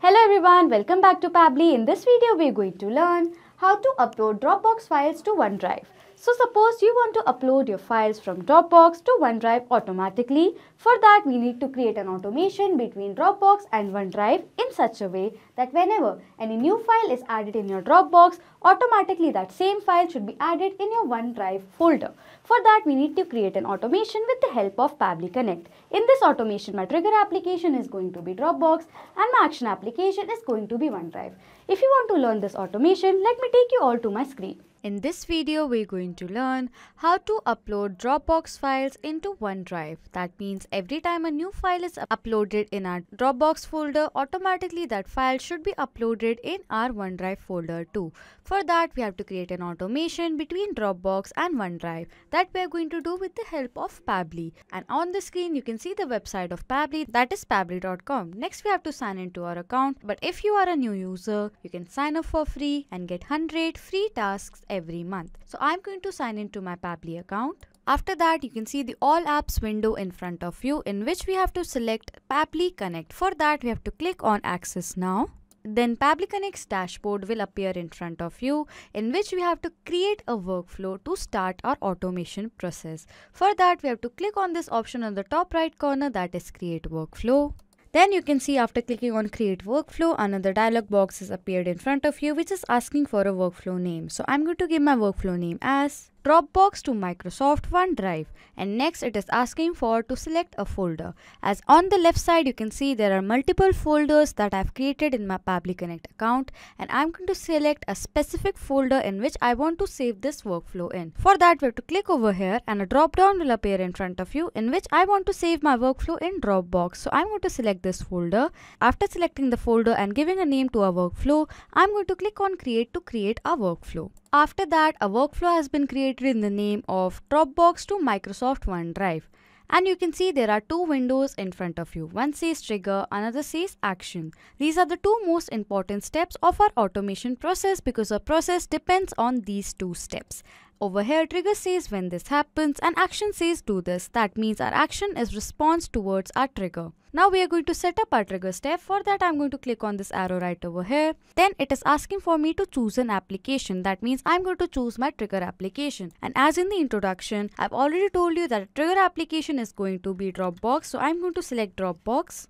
Hello everyone, welcome back to Pabbly. In this video, we're going to learn how to upload Dropbox files to OneDrive. So suppose you want to upload your files from Dropbox to OneDrive automatically. For that, we need to create an automation between Dropbox and OneDrive in such a way that whenever any new file is added in your Dropbox, automatically that same file should be added in your OneDrive folder. For that, we need to create an automation with the help of Pabbly Connect. In this automation, my trigger application is going to be Dropbox and my action application is going to be OneDrive. If you want to learn this automation, let me take you all to my screen. In this video, we're going to learn how to upload Dropbox files into OneDrive. That means every time a new file is uploaded in our Dropbox folder, automatically that file should be uploaded in our OneDrive folder too. For that, we have to create an automation between Dropbox and OneDrive that we are going to do with the help of Pabbly. And on the screen, you can see the website of Pabbly, that is pabbly.com. Next, we have to sign into our account. But if you are a new user, you can sign up for free and get 100 free tasks every month. So I'm going to sign into my Pabbly account. After that, you can see the All Apps window in front of you, in which we have to select Pabbly Connect. For that, we have to click on Access Now. Then Pabbly Connect's dashboard will appear in front of you, in which we have to create a workflow to start our automation process. For that, we have to click on this option on the top right corner, that is Create Workflow. Then you can see after clicking on Create Workflow, another dialog box has appeared in front of you, which is asking for a workflow name. So I'm going to give my workflow name as Dropbox to Microsoft OneDrive, and next it is asking for to select a folder. As on the left side, you can see there are multiple folders that I've created in my Pabbly Connect account, and I'm going to select a specific folder in which I want to save this workflow in. For that, we have to click over here and a drop down will appear in front of you, in which I want to save my workflow in Dropbox. So I'm going to select this folder. After selecting the folder and giving a name to our workflow, I'm going to click on Create to create a workflow. After that, a workflow has been created in the name of Dropbox to Microsoft OneDrive. And you can see there are two windows in front of you. One says Trigger, another says Action. These are the two most important steps of our automation process because our process depends on these two steps. Over here, Trigger says when this happens and Action says do this. That means our action is response towards our trigger. Now we are going to set up our trigger step. For that, I'm going to click on this arrow right over here. Then it is asking for me to choose an application. That means I'm going to choose my trigger application. And as in the introduction, I've already told you that trigger application is going to be Dropbox. So I'm going to select Dropbox.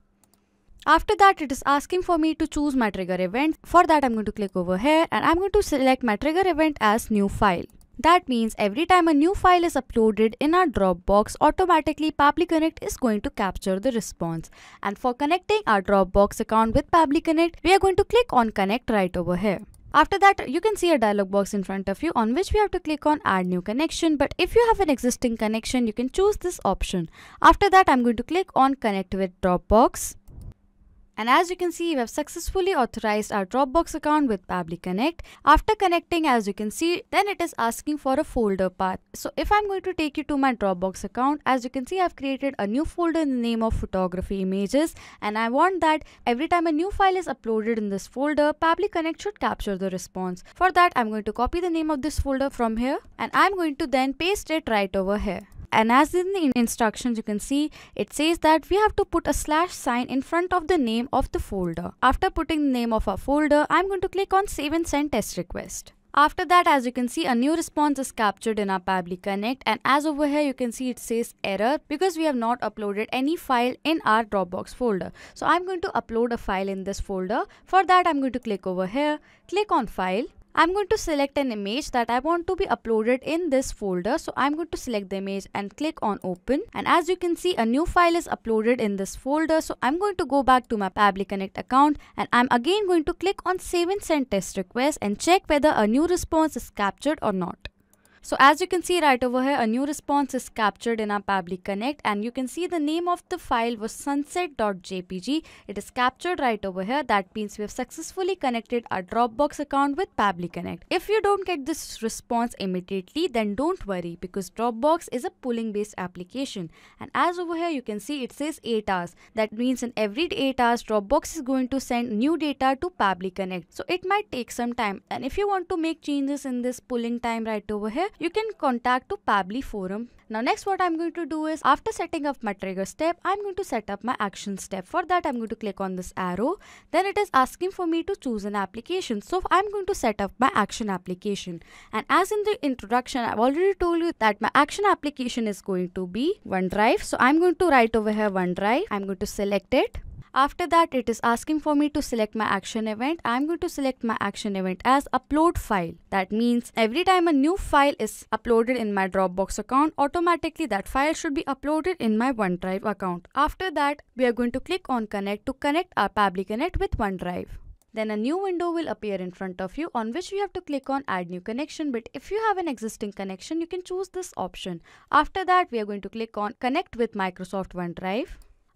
After that, it is asking for me to choose my trigger event. For that, I'm going to click over here and I'm going to select my trigger event as new file. That means every time a new file is uploaded in our Dropbox, automatically Pabbly Connect is going to capture the response. And for connecting our Dropbox account with Pabbly Connect, we are going to click on Connect right over here. After that, you can see a dialog box in front of you on which we have to click on Add New Connection. But if you have an existing connection, you can choose this option. After that, I'm going to click on Connect with Dropbox. And as you can see, we have successfully authorized our Dropbox account with Pabbly Connect. After connecting, as you can see, then it is asking for a folder path. So if I'm going to take you to my Dropbox account, as you can see, I've created a new folder in the name of Photography Images. And I want that every time a new file is uploaded in this folder, Pabbly Connect should capture the response. For that, I'm going to copy the name of this folder from here. And I'm going to then paste it right over here. And as in the instructions, you can see it says that we have to put a slash sign in front of the name of the folder. After putting the name of our folder, I'm going to click on Save and Send Test Request. After that, as you can see, a new response is captured in our Pabbly Connect, and as over here you can see it says error because we have not uploaded any file in our Dropbox folder. So I'm going to upload a file in this folder. For that, I'm going to click over here, click on File. I'm going to select an image that I want to be uploaded in this folder. So I'm going to select the image and click on Open. And as you can see, a new file is uploaded in this folder. So I'm going to go back to my Pabbly Connect account and I'm again going to click on Save and Send Test Request and check whether a new response is captured or not. So as you can see right over here, a new response is captured in our Pabbly Connect, and you can see the name of the file was sunset.jpg. It is captured right over here. That means we have successfully connected our Dropbox account with Pabbly Connect. If you don't get this response immediately, then don't worry because Dropbox is a polling based application. And as over here, you can see it says 8 hours. That means in every 8 hours, Dropbox is going to send new data to Pabbly Connect. So it might take some time. And if you want to make changes in this polling time right over here, you can contact to Pabbly forum. Now next what I'm going to do is, after setting up my trigger step, I'm going to set up my action step. For that I'm going to click on this arrow. Then it is asking for me to choose an application. So I'm going to set up my action application. And as in the introduction, I've already told you that my action application is going to be OneDrive. So I'm going to write over here OneDrive. I'm going to select it. After that, it is asking for me to select my action event. I'm going to select my action event as upload file. That means every time a new file is uploaded in my Dropbox account, automatically that file should be uploaded in my OneDrive account. After that, we are going to click on connect to connect our Pabbly Connect with OneDrive. Then a new window will appear in front of you, on which you have to click on add new connection. But if you have an existing connection, you can choose this option. After that, we are going to click on connect with Microsoft OneDrive.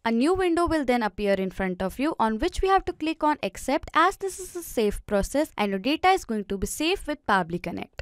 A new window will then appear in front of you, on which we have to click on accept, as this is a safe process and your data is going to be safe with Pabbly Connect.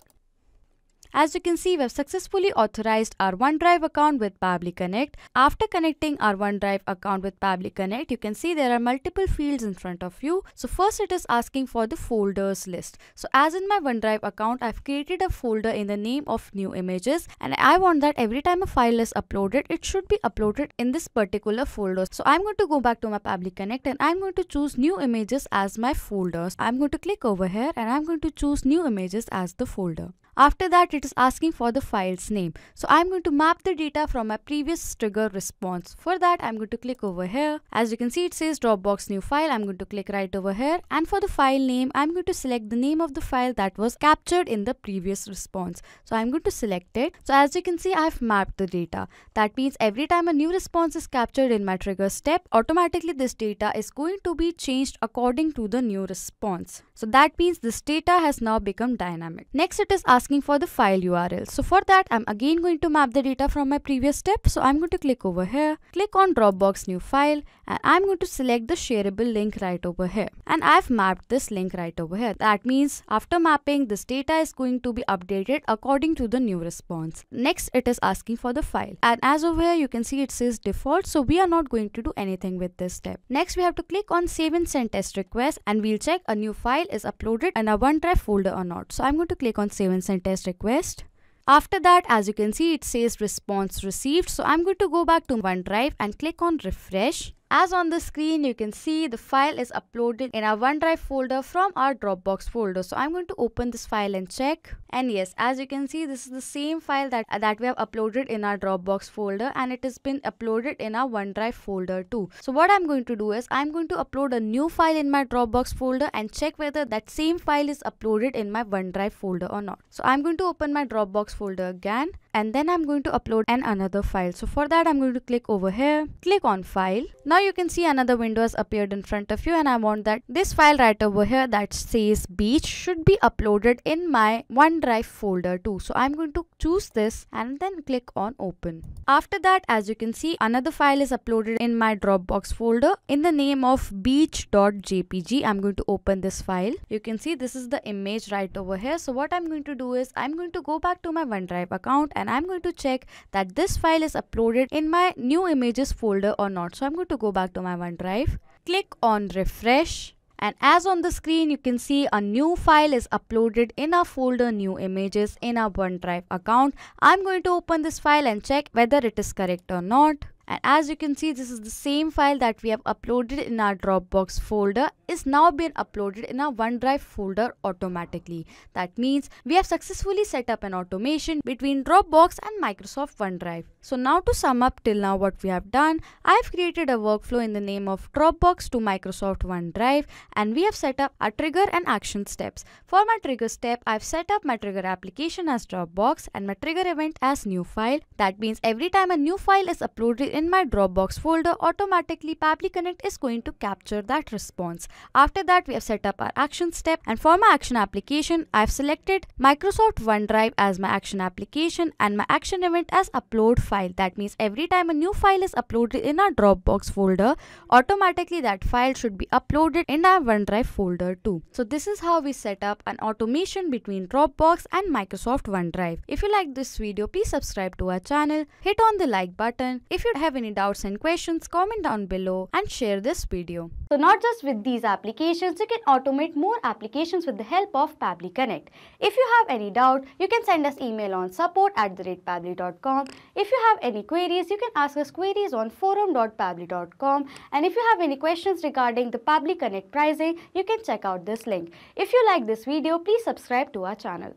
As you can see, we have successfully authorized our OneDrive account with Pabbly Connect. After connecting our OneDrive account with Pabbly Connect, you can see there are multiple fields in front of you. So first it is asking for the folders list. So as in my OneDrive account, I've created a folder in the name of new images, and I want that every time a file is uploaded, it should be uploaded in this particular folder. So I'm going to go back to my Pabbly Connect and I'm going to choose new images as my folders. I'm going to click over here and I'm going to choose new images as the folder. After that, it is asking for the file's name. So I'm going to map the data from my previous trigger response. For that, I'm going to click over here. As you can see, it says Dropbox new file. I'm going to click right over here. And for the file name, I'm going to select the name of the file that was captured in the previous response. So I'm going to select it. So as you can see, I've mapped the data. That means every time a new response is captured in my trigger step, automatically this data is going to be changed according to the new response. So that means this data has now become dynamic. Next, it is asking for the file URL. So for that, I'm again going to map the data from my previous step. So I'm going to click over here, click on Dropbox new file, and I'm going to select the shareable link right over here. And I've mapped this link right over here. That means after mapping, this data is going to be updated according to the new response. Next, it is asking for the file. And as over here, you can see it says default. So we are not going to do anything with this step. Next, we have to click on save and send test request, and we'll check a new file is uploaded in our OneDrive folder or not. So I'm going to click on save and send test request. After that, as you can see, it says response received. So I'm going to go back to OneDrive and click on refresh. As on the screen, you can see the file is uploaded in our OneDrive folder from our Dropbox folder. So I'm going to open this file and check. And yes, as you can see, this is the same file that we have uploaded in our Dropbox folder, and it has been uploaded in our OneDrive folder too. So what I'm going to do is, I'm going to upload a new file in my Dropbox folder and check whether that same file is uploaded in my OneDrive folder or not. So I'm going to open my Dropbox folder again, and then I'm going to upload another file. So for that, I'm going to click over here, click on file. Now you can see another window has appeared in front of you, and I want that this file right over here that says beach should be uploaded in my OneDrive folder too. So I'm going to choose this and then click on open. After that, as you can see, another file is uploaded in my Dropbox folder in the name of beach.jpg. I'm going to open this file. You can see this is the image right over here. So what I'm going to do is, I'm going to go back to my OneDrive account and I'm going to check that this file is uploaded in my new images folder or not. So I'm going to go back to my OneDrive, click on refresh, and as on the screen, you can see a new file is uploaded in our folder new images in our OneDrive account. I'm going to open this file and check whether it is correct or not. And as you can see, this is the same file that we have uploaded in our Dropbox folder is now been uploaded in our OneDrive folder automatically. That means we have successfully set up an automation between Dropbox and Microsoft OneDrive. So now to sum up till now what we have done, I've created a workflow in the name of Dropbox to Microsoft OneDrive, and we have set up a trigger and action steps. For my trigger step, I've set up my trigger application as Dropbox and my trigger event as new file. That means every time a new file is uploaded in my Dropbox folder, automatically Pabbly Connect is going to capture that response. After that, we have set up our action step, and for my action application, I've selected Microsoft OneDrive as my action application and my action event as upload file. That means every time a new file is uploaded in our Dropbox folder, automatically that file should be uploaded in our OneDrive folder too. So this is how we set up an automation between Dropbox and Microsoft OneDrive. If you like this video, please subscribe to our channel, hit on the like button. If you have any doubts and questions, comment down below and share this video. So not just with these applications, you can automate more applications with the help of Pabbly Connect. If you have any doubt, you can send us email on support@pabbly.com. If you have any queries, you can ask us queries on forum.pabbly.com. And if you have any questions regarding the Pabbly Connect pricing, you can check out this link. If you like this video, please subscribe to our channel.